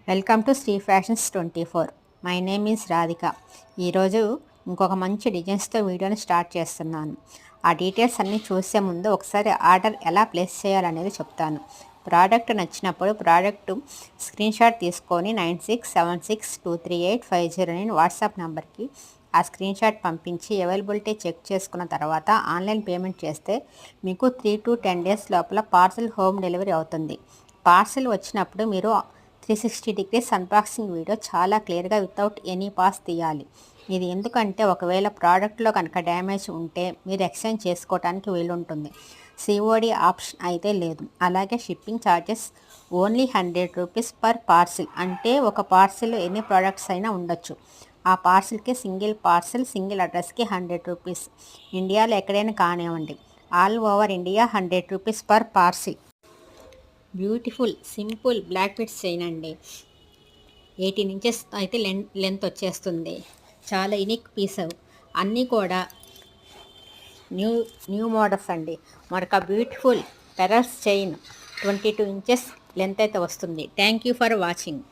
Welcome to Shri fashions 24. My name is Radhika. ఈరోజు ఇంకొక మంచి డిజైన్స్తో వీడియోని స్టార్ట్ చేస్తున్నాను. ఆ డీటెయిల్స్ అన్నీ చూసే ముందు ఒకసారి ఆర్డర్ ఎలా ప్లేస్ చేయాలనేది చెప్తాను. ప్రోడక్ట్ నచ్చినప్పుడు ప్రోడక్ట్ స్క్రీన్ షాట్ తీసుకొని 9676238509 వాట్సాప్ నెంబర్కి ఆ స్క్రీన్ షాట్ పంపించి అవైలబిలిటీ చెక్ చేసుకున్న తర్వాత ఆన్లైన్ పేమెంట్ చేస్తే మీకు 3 to 10 days లోపల పార్సల్ హోమ్ డెలివరీ అవుతుంది. పార్సల్ వచ్చినప్పుడు మీరు 360 degrees అన్బాక్సింగ్ వీడియో చాలా క్లియర్గా వితౌట్ ఎనీ పాస్ తీయాలి. ఇది ఎందుకంటే ఒకవేళ ప్రోడక్ట్లో కనుక డ్యామేజ్ ఉంటే మీరు ఎక్స్చేంజ్ చేసుకోవడానికి వీలుంటుంది. సిఓడి ఆప్షన్ అయితే లేదు. అలాగే shipping charges only 100 rupees per parcel. అంటే ఒక పార్సిల్ ఎన్ని ప్రోడక్ట్స్ అయినా ఉండొచ్చు. ఆ పార్సిల్కి సింగిల్ అడ్రస్కి 100 రూపీస్. ఇండియాలో ఎక్కడైనా కానివ్వండి, all over India 100 rupees per parcel. Beautiful simple black beads chain అండి. 18 ఇంచెస్ అయితే లెంత్ వచ్చేస్తుంది. చాలా యూనిక్ పీస్. అన్నీ కూడా న్యూ మోడల్స్ అండి. మరొక beautiful pearls chain 22 inches length అయితే వస్తుంది. Thank you for watching.